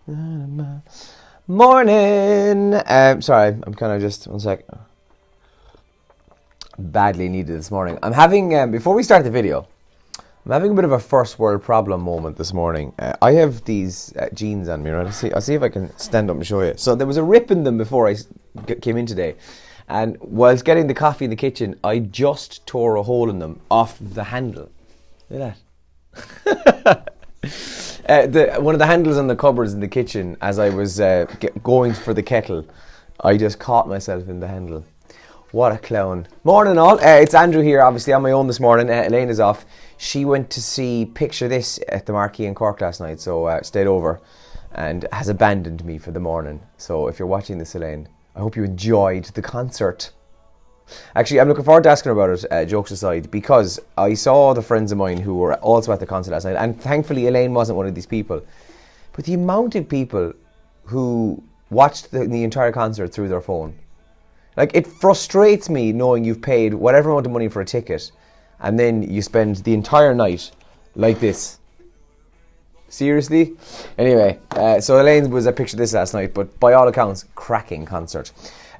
Morning. Sorry, I'm kind of just 1 sec. Badly needed this morning. I'm having before we start the video, I'm having a bit of a first world problem moment this morning. I have these jeans on me, right? I'll see if I can stand up and show you. So there was a rip in them before I came in today, and whilst getting the coffee in the kitchen, I just tore a hole in them off the handle. Look at that. One of the handles on the cupboards in the kitchen, as I was going for the kettle, I just caught myself in the handle. What a clown. Morning all. It's Andrew here, obviously on my own this morning. Elaine is off. She went to see Picture This at the Marquee in Cork last night, so stayed over and has abandoned me for the morning. So if you're watching this, Elaine, I hope you enjoyed the concert. Actually, I'm looking forward to asking her about it, jokes aside, because I saw the friends of mine who were also at the concert last night, and thankfully Elaine wasn't one of these people. But the amount of people who watched the entire concert through their phone. Like, it frustrates me knowing you've paid whatever amount of money for a ticket, and then you spend the entire night like this. Seriously? Anyway, so Elaine was at Picture This last night, but by all accounts, cracking concert.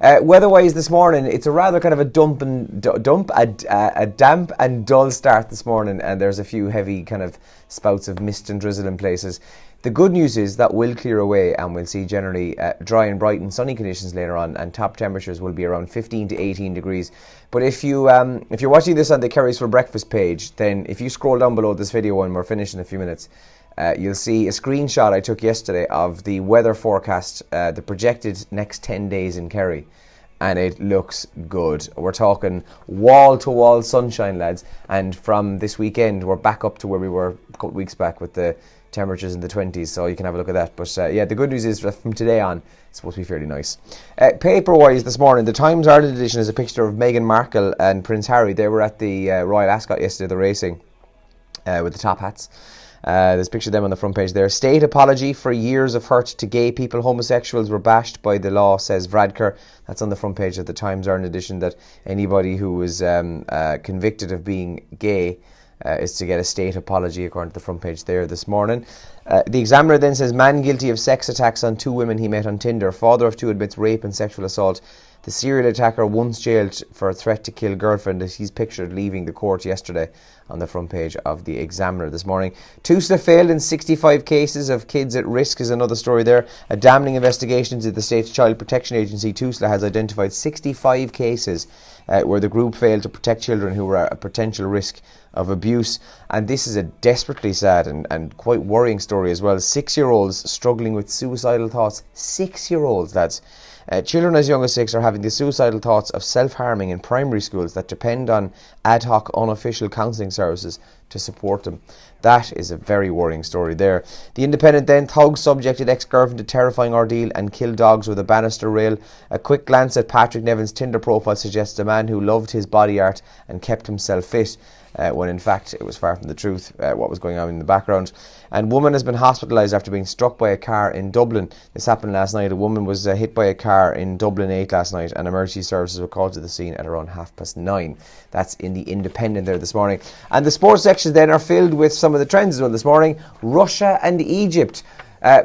Weather-wise this morning, it's a rather kind of a damp and dull start this morning, and there's a few heavy kind of spouts of mist and drizzle in places. The good news is that will clear away, and we'll see generally dry and bright and sunny conditions later on, and top temperatures will be around 15 to 18 degrees. But if you're watching this on the Kerry's for Breakfast page, then if you scroll down below this video when we're finished in a few minutes, you'll see a screenshot I took yesterday of the weather forecast, the projected next 10 days in Kerry. And it looks good. We're talking wall-to-wall sunshine, lads. And from this weekend, we're back up to where we were a couple of weeks back with the temperatures in the 20s. So you can have a look at that. But yeah, the good news is that from today on, it's supposed to be fairly nice. Paper-wise this morning, the Times Ireland edition is a picture of Meghan Markle and Prince Harry. They were at the Royal Ascot yesterday, the racing, with the top hats. There's a picture of them on the front page there. State apology for years of hurt to gay people. Homosexuals were bashed by the law, says Vradker. That's on the front page of the Times Ireland edition, that anybody who was convicted of being gay is to get a state apology, according to the front page there this morning. The Examiner then says, man guilty of sex attacks on 2 women he met on Tinder. Father of 2 admits rape and sexual assault. The serial attacker once jailed for a threat to kill girlfriend, as he's pictured leaving the court yesterday, on the front page of the Examiner this morning. TUSLA failed in 65 cases of kids at risk is another story there. A damning investigation into the state's child protection agency, TUSLA, has identified 65 cases where the group failed to protect children who were at a potential risk of abuse. And this is a desperately sad and quite worrying story as well. 6-year-olds struggling with suicidal thoughts. 6-year-olds, lads. Children as young as 6 are having the suicidal thoughts of self-harming in primary schools that depend on ad hoc unofficial counselling services to support them. That is a very worrying story there. The Independent then, thugs subjected ex-girlfriend to terrifying ordeal and killed dogs with a banister rail. A quick glance at Patrick Nevin's Tinder profile suggests a man who loved his body art and kept himself fit, when in fact it was far from the truth, what was going on in the background. And woman has been hospitalised after being struck by a car in Dublin. This happened last night. A woman was hit by a car in Dublin 8 last night, and emergency services were called to the scene at around 9:30. That's in the Independent there this morning. And the sports sections then are filled with some of the trends as well this morning. Russia and Egypt.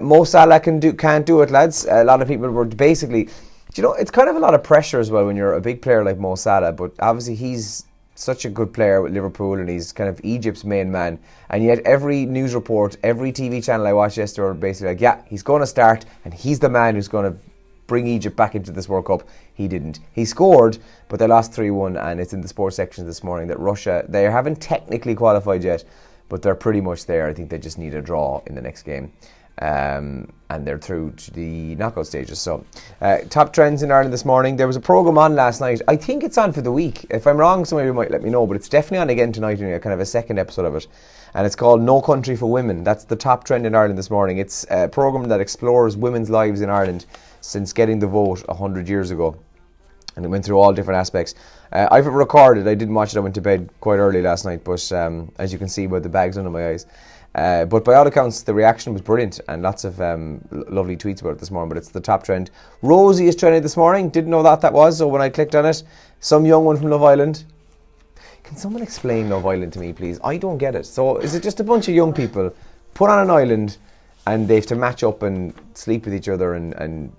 Mo Salah can't do it, lads. A lot of people were basically, it's kind of a lot of pressure as well when you're a big player like Mo Salah, but obviously he's such a good player with Liverpool, and he's kind of Egypt's main man, and yet every news report, every TV channel I watched yesterday were basically like, yeah, he's going to start and he's the man who's going to bring Egypt back into this World Cup. He didn't. He scored, but they lost 3-1, and it's in the sports section this morning that Russia, they haven't technically qualified yet, but they're pretty much there. I think they just need a draw in the next game. And they're through to the knockout stages. So, top trends in Ireland this morning. There was a programme on last night. I think it's on for the week. If I'm wrong, somebody might let me know, but it's definitely on again tonight, kind of a second episode of it. And it's called No Country for Women. That's the top trend in Ireland this morning. It's a programme that explores women's lives in Ireland since getting the vote 100 years ago. And it went through all different aspects. I've recorded. I didn't watch it. I went to bed quite early last night, but as you can see by the bags under my eyes. But by all accounts, the reaction was brilliant, and lots of lovely tweets about it this morning. But it's the top trend. Rosie is trending this morning. Didn't know that was. So when I clicked on it, some young one from Love Island. Can someone explain Love Island to me, please? I don't get it. So is it just a bunch of young people put on an island and they have to match up and sleep with each other and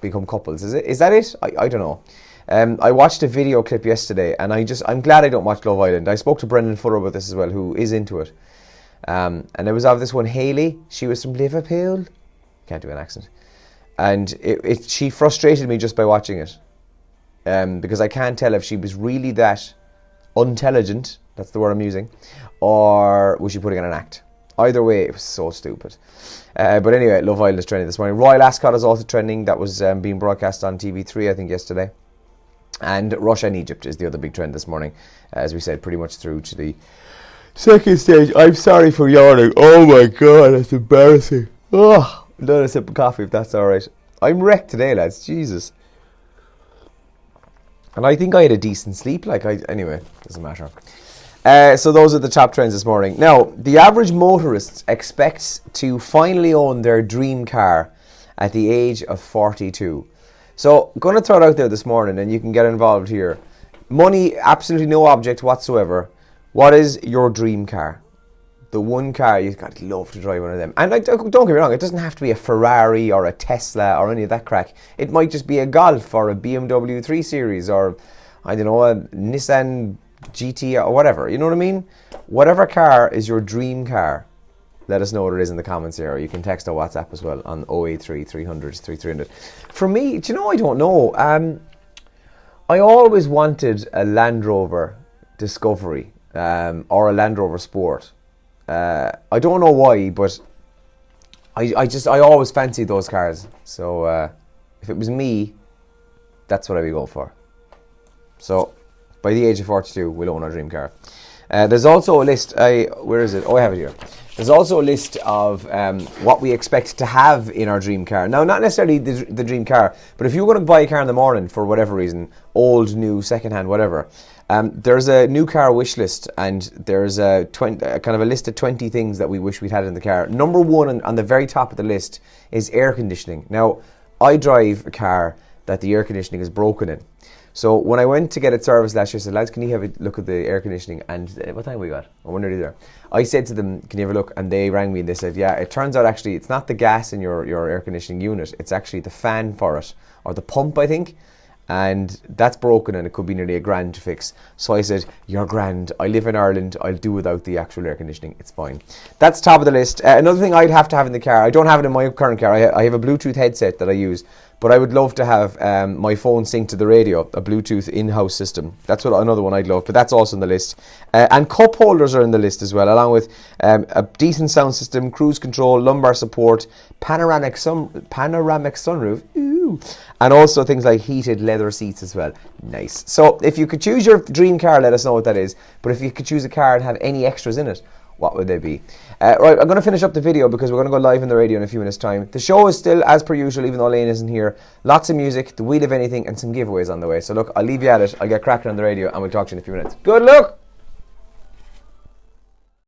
become couples. Is that it? I don't know. I watched a video clip yesterday, and I'm glad I don't watch Love Island. I spoke to Brendan Fuller about this as well, who is into it. And it was of this one, Hayley. She was from Liverpool. Can't do an accent. And she frustrated me just by watching it. Because I can't tell if she was really that unintelligent, that's the word I'm using, or was she putting on an act. Either way, it was so stupid. But anyway, Love Island is trending this morning. Royal Ascot is also trending. That was being broadcast on TV3, I think, yesterday. And Russia and Egypt is the other big trend this morning. As we said, pretty much through to the second stage. I'm sorry for yawning. Oh my God, that's embarrassing. Oh, another sip of coffee if that's alright. I'm wrecked today, lads. Jesus. And I think I had a decent sleep. Anyway, doesn't matter. So those are the top trends this morning. Now, the average motorist expects to finally own their dream car at the age of 42. So, I'm going to throw it out there this morning, and you can get involved here. Money, absolutely no object whatsoever. What is your dream car? The one car you've got to love to drive one of them. And don't get me wrong, it doesn't have to be a Ferrari or a Tesla or any of that crack. It might just be a Golf or a BMW 3 Series or, I don't know, a Nissan GT or whatever. You know what I mean? Whatever car is your dream car, let us know what it is in the comments here. Or you can text or WhatsApp as well on 083 300 3300. For me, do you know, I don't know. I always wanted a Land Rover Discovery or a Land Rover Sport. I don't know why, but I always fancied those cars. So if it was me, that's what I would go for. So by the age of 42, we'll own our dream car. There's also a list. Where is it? Oh, I have it here. There's also a list of what we expect to have in our dream car. Now, not necessarily the dream car, but if you were going to buy a car in the morning for whatever reason, old, new, second-hand, whatever, there's a new car wish list, and there's a kind of a list of 20 things that we wish we'd had in the car. Number one on the very top of the list is air conditioning. Now, I drive a car that the air conditioning is broken in. So when I went to get it serviced last year, I said, lads, can you have a look at the air conditioning? And what time we got? Oh, we're nearly there. I said to them, can you have a look? And they rang me and they said, yeah, it turns out actually it's not the gas in your air conditioning unit. It's actually the fan for it, or the pump, I think. And that's broken and it could be nearly $1,000 to fix. So I said, you're grand. I live in Ireland. I'll do without the actual air conditioning. It's fine. That's top of the list. Another thing I'd have to have in the car, I don't have it in my current car. I have a Bluetooth headset that I use. But I would love to have my phone synced to the radio, a Bluetooth in-house system. That's another one I'd love, but that's also on the list. And cup holders are in the list as well, along with a decent sound system, cruise control, lumbar support, panoramic sunroof, ooh, and also things like heated leather seats as well. Nice. So if you could choose your dream car, let us know what that is. But if you could choose a car and have any extras in it, what would they be? Right, I'm going to finish up the video because we're going to go live in the radio in a few minutes' time. The show is still as per usual, even though Elaine isn't here. Lots of music, the Wheel of Anything, and some giveaways on the way. So look, I'll leave you at it. I'll get cracking on the radio, and we'll talk to you in a few minutes. Good luck!